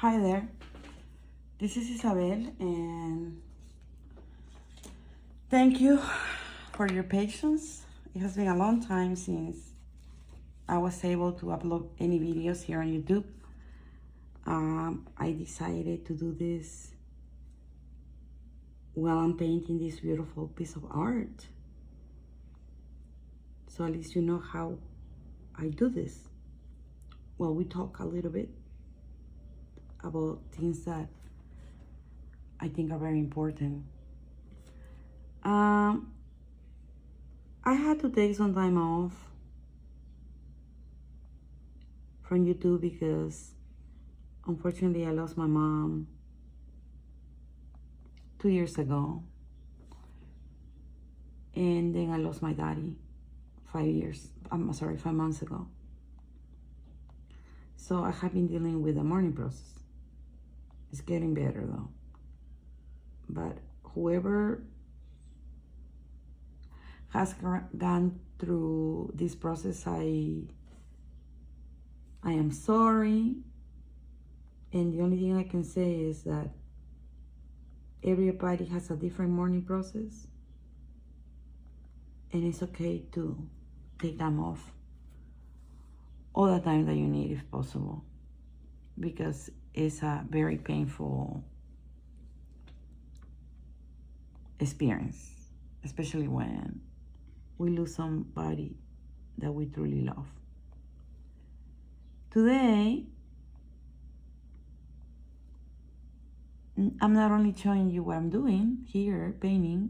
Hi there, this is Isabel, and thank you for your patience. It has been a long time since I was able to upload any videos here on YouTube. I decided to do this while I'm painting this beautiful piece of art. So at least you know how I do this. Well, we talk a little bit about things that I think are very important. I had to take some time off from YouTube because unfortunately I lost my mom 2 years ago, and then I lost my daddy 5 months ago. So I have been dealing with the mourning process. It's getting better though. But whoever has gone through this process, I am sorry. And the only thing I can say is that everybody has a different mourning process. And it's okay to take time off all the time that you need if possible, because it's a very painful experience, especially when we lose somebody that we truly love. Today, I'm not only showing you what I'm doing here, painting,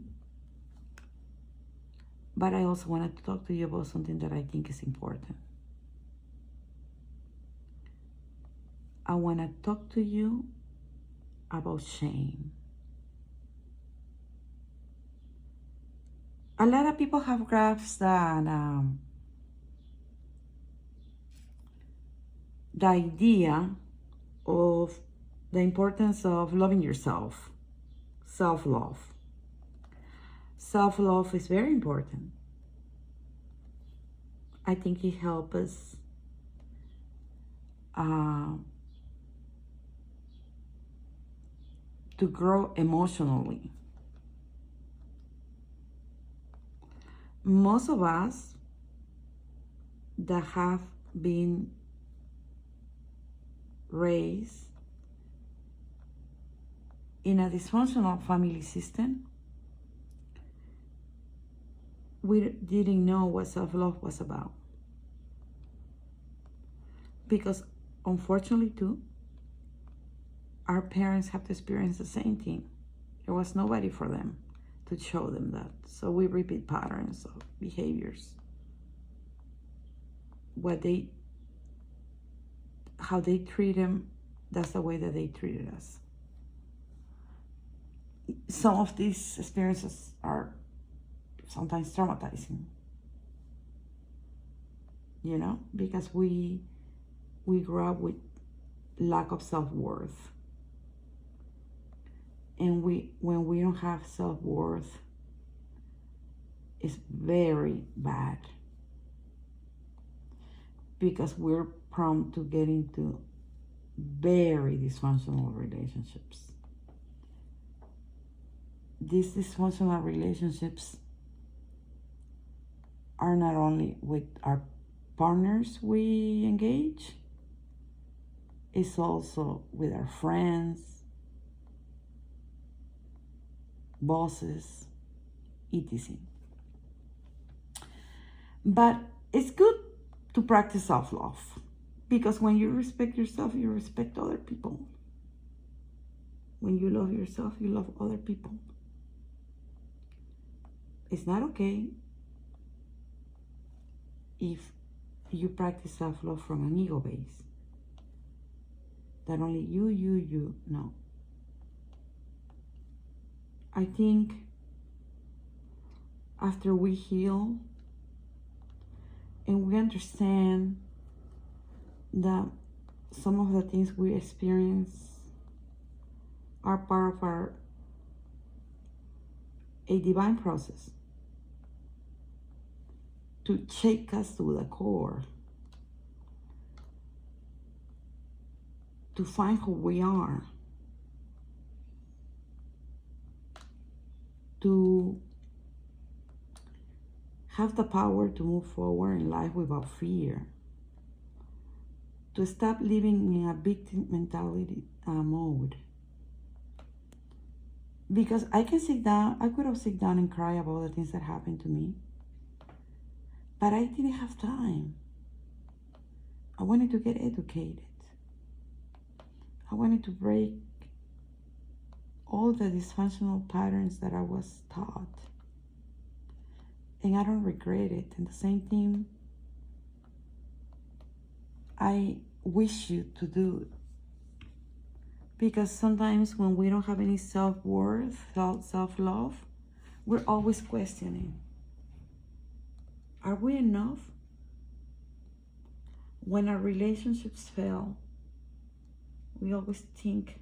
but I also wanted to talk to you about something that I think is important. I want to talk to you about shame. A lot of people have grasped that the idea of the importance of loving yourself, self-love. Self-love is very important. I think it helps us to grow emotionally. Most of us that have been raised in a dysfunctional family system, we didn't know what self-love was about. Because unfortunately too, our parents have to experience the same thing. There was nobody for them to show them that. So we repeat patterns of behaviors. How they treat them, that's the way that they treated us. Some of these experiences are sometimes traumatizing, you know, because we grew up with lack of self-worth. And when we don't have self-worth, it's very bad, because we're prone to get into very dysfunctional relationships. These dysfunctional relationships are not only with our partners we engage, it's also with our friends, bosses, etc. But it's good to practice self-love, because when you respect yourself, you respect other people. When you love yourself, you love other people. It's not okay if you practice self-love from an ego base, that only you, no. I think after we heal and we understand that some of the things we experience are part of a divine process to shake us to the core, to find who we are, to have the power to move forward in life without fear, to stop living in a victim mentality mode. Because I could have sit down and cry about the things that happened to me, but I didn't have time. I wanted to get educated. I wanted to break all the dysfunctional patterns that I was taught. And I don't regret it. And the same thing I wish you to do. Because sometimes when we don't have any self-worth, self-love, we're always questioning. Are we enough? When our relationships fail, we always think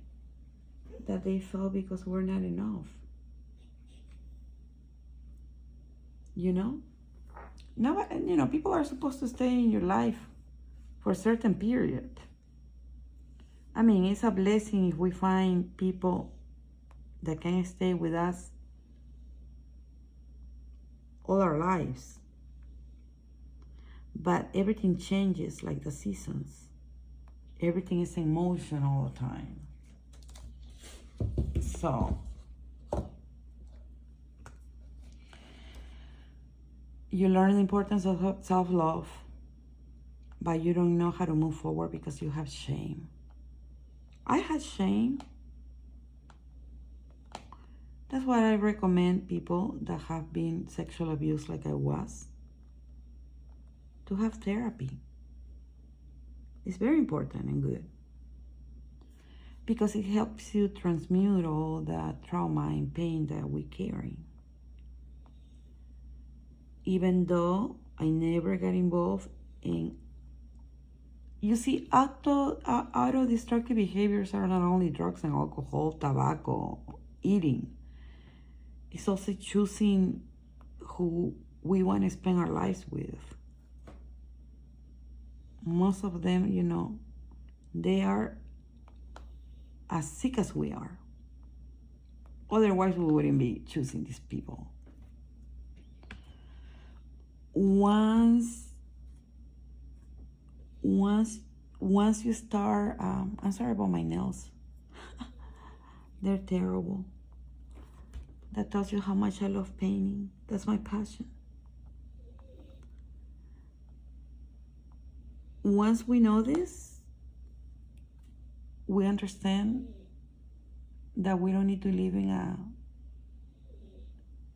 that they fail because we're not enough. You know? No, you know, people are supposed to stay in your life for a certain period. I mean, it's a blessing if we find people that can stay with us all our lives. But everything changes like the seasons. Everything is in motion all the time. So, you learn the importance of self-love, but you don't know how to move forward because you have shame. I had shame. That's why I recommend people that have been sexually abused like I was to have therapy. It's very important and good because it helps you transmute all the trauma and pain that we carry. Even though I never got involved in, you see, auto-destructive behaviors are not only drugs and alcohol, tobacco, eating. It's also choosing who we want to spend our lives with. Most of them, you know, they are as sick as we are. Otherwise, we wouldn't be choosing these people. Once you start, I'm sorry about my nails. They're terrible. That tells you how much I love painting. That's my passion. Once we know this, we understand that we don't need to live in a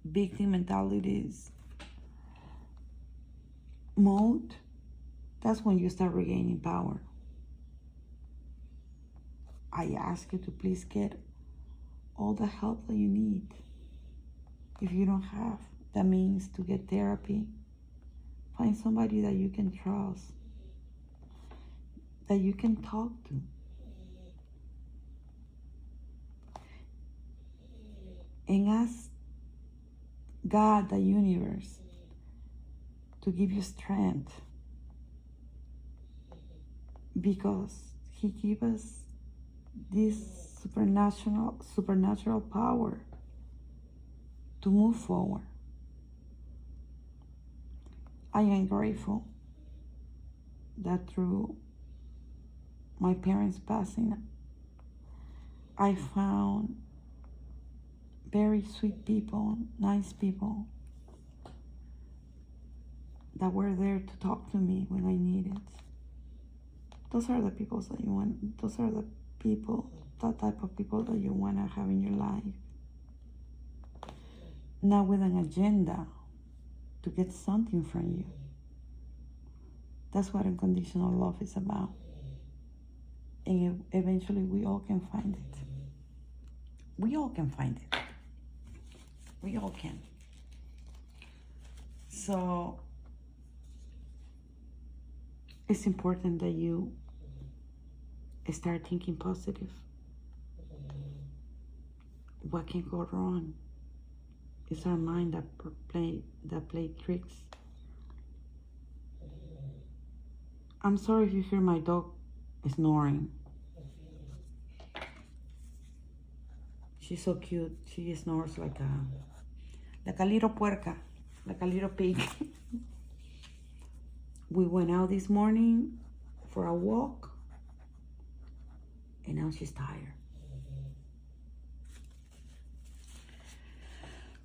victim mentalities mode. That's when you start regaining power. I ask you to please get all the help that you need. If you don't have the means to get therapy, find somebody that you can trust, that you can talk to. And ask God, the universe, to give you strength, because He gives us this supernatural power to move forward. I am grateful that through my parents' passing, I found very sweet people, nice people that were there to talk to me when I needed. Those are the people that you want. Those are the people, that type of people that you want to have in your life. Not with an agenda to get something from you. That's what unconditional love is about. And eventually we all can find it. We all can find it. We all can. So it's important that you start thinking positive. What can go wrong? It's our mind that play tricks. I'm sorry if you hear my dog snoring. She's so cute. She snores like a little puerca, like a little pig. We went out this morning for a walk, and now she's tired.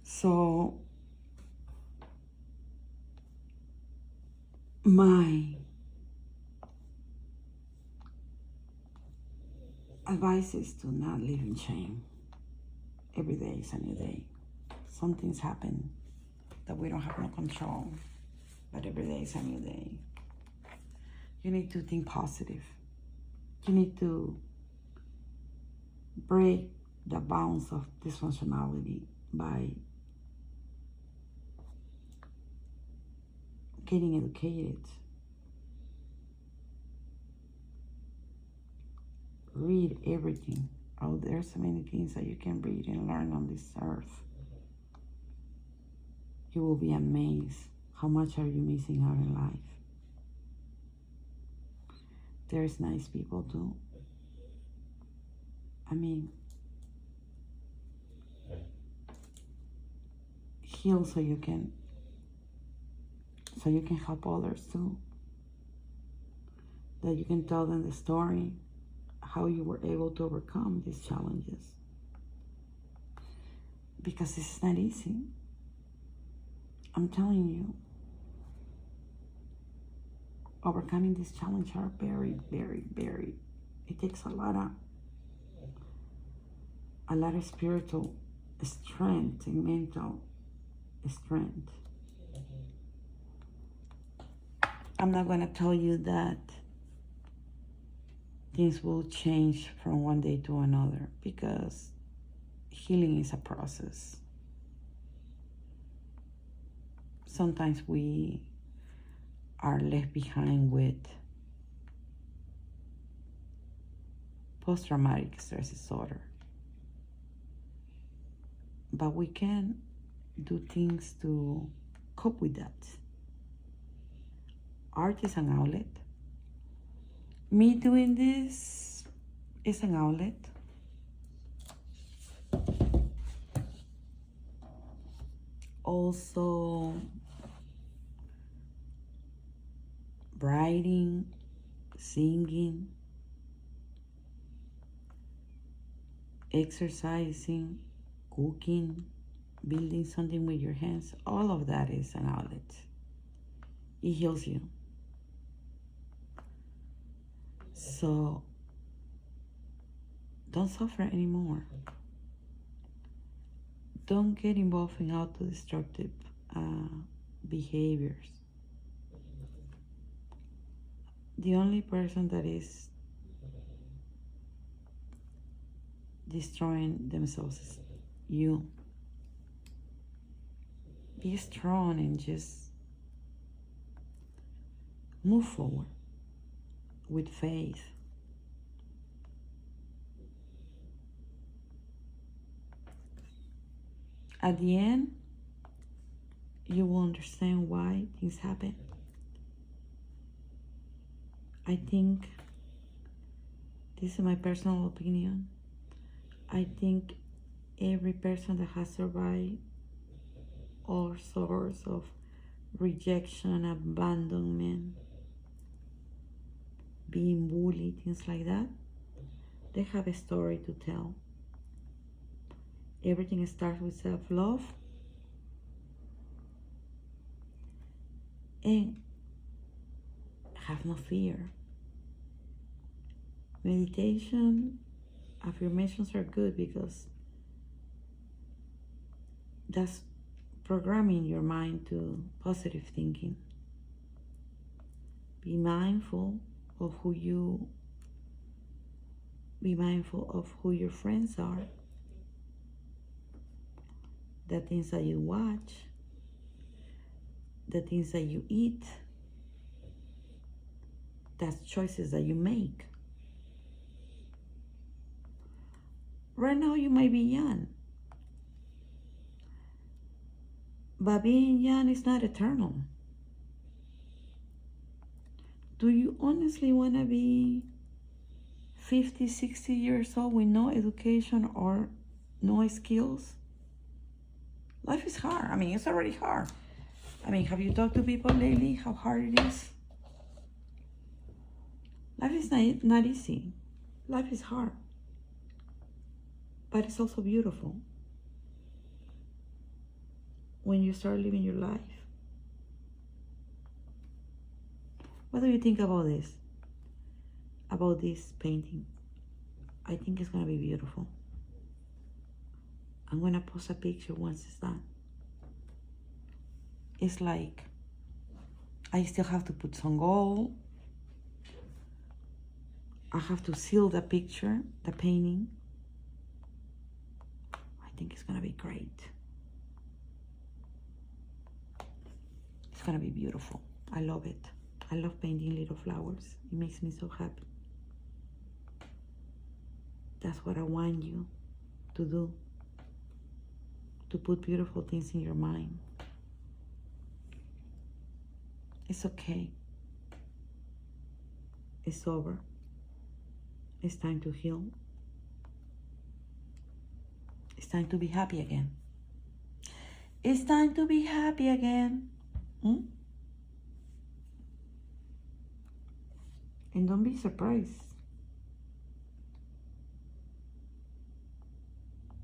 So my advice is to not live in shame. Every day is a new day. Some things happen that we don't have no control, but every day is a new day. You need to think positive. You need to break the bounds of dysfunctionality by getting educated. Read everything. Oh, there's so many things that you can read and learn on this earth. You will be amazed how much are you missing out in life. There's nice people too. I mean, heal so you can help others too. That you can tell them the story, how you were able to overcome these challenges. Because this is not easy. I'm telling you, overcoming these challenges are very, very, very, it takes a lot of spiritual strength and mental strength. I'm not going to tell you that things will change from one day to another, because healing is a process. Sometimes we are left behind with post-traumatic stress disorder. But we can do things to cope with that. Art is an outlet. Me doing this is an outlet. Also, writing, singing, exercising, cooking, building something with your hands, all of that is an outlet. It heals you. So don't suffer anymore. Don't get involved in auto-destructive behaviors. The only person that is destroying themselves is you. Be strong and just move forward with faith. At the end, you will understand why things happen. I think, this is my personal opinion, I think every person that has survived all sorts of rejection, abandonment, being bullied, things like that, they have a story to tell. Everything starts with self-love, and have no fear. Meditation, affirmations are good because that's programming your mind to positive thinking. Be mindful of who your friends are, the things that you watch, the things that you eat. That's choices that you make. Right now you might be young, but being young is not eternal. Do you honestly want to be 50, 60 years old with no education or no skills. Life is hard. I mean, it's already hard. I mean, have you talked to people lately how hard it is? Life is not easy. Life is hard. But it's also beautiful when you start living your life. What do you think about this? About this painting? I think it's gonna be beautiful. I'm gonna post a picture once it's done. It's like I still have to put some gold. I have to seal the picture, the painting. I think it's gonna be great. It's gonna be beautiful. I love it. I love painting little flowers. It makes me so happy. That's what I want you to do. To put beautiful things in your mind. It's okay. It's over. It's time to heal. It's time to be happy again. It's time to be happy again. And don't be surprised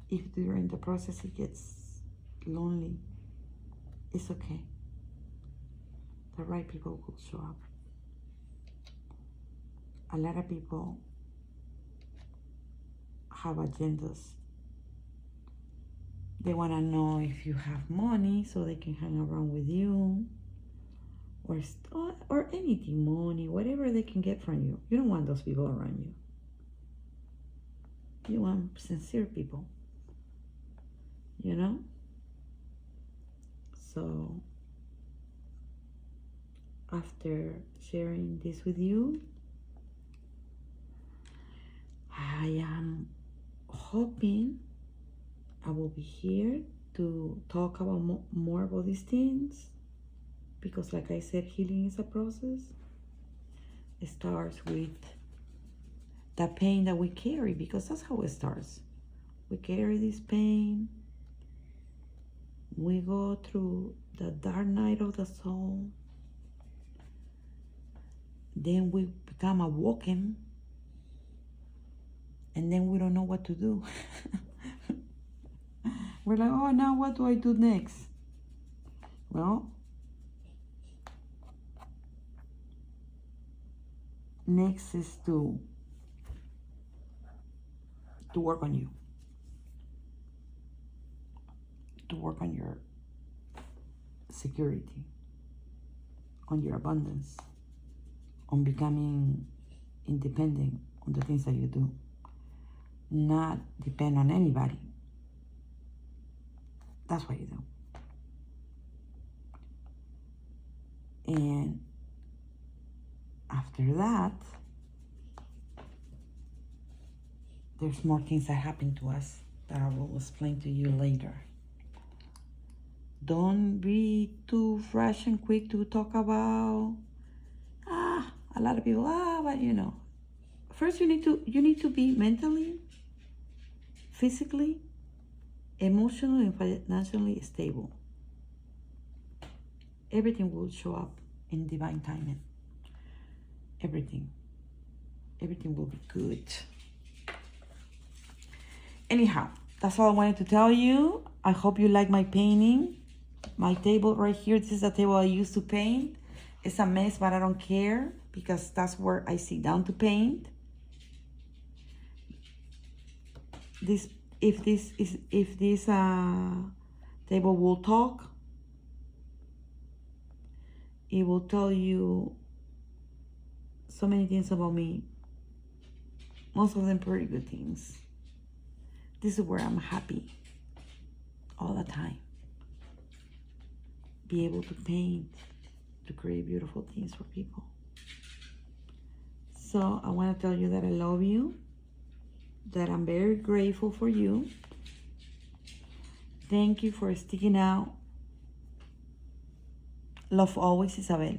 if during the process it gets lonely. It's okay. The right people will show up. A lot of people have agendas. They want to know if you have money so they can hang around with you, or anything, money, whatever they can get from you. You don't want those people around you. You want sincere people, you know? So after sharing this with you, I am hoping I will be here to talk about more about these things, because like I said, healing is a process. It starts with the pain that we carry, because that's how it starts. We carry this pain. We go through the dark night of the soul. Then we become awoken. And then we don't know what to do. We're like, oh, now what do I do next? Well, next is to work on you. To work on your security, on your abundance, on becoming independent on the things that you do. Not depend on anybody. That's what you do. And after that, there's more things that happen to us that I will explain to you later. Don't be too fresh and quick to talk about, a lot of people, but you know. First, you need to be mentally, physically, emotionally, and financially stable. Everything will show up in divine timing. Everything will be good. Anyhow, that's all I wanted to tell you. I hope you like my painting. My table right here, this is the table I used to paint. It's a mess, but I don't care, because that's where I sit down to paint. If this table will talk, it will tell you so many things about me. Most of them pretty good things. This is where I'm happy all the time. Be able to paint, to create beautiful things for people. So I want to tell you that I love you, that I'm very grateful for you. Thank you for sticking out. Love always, Isabel.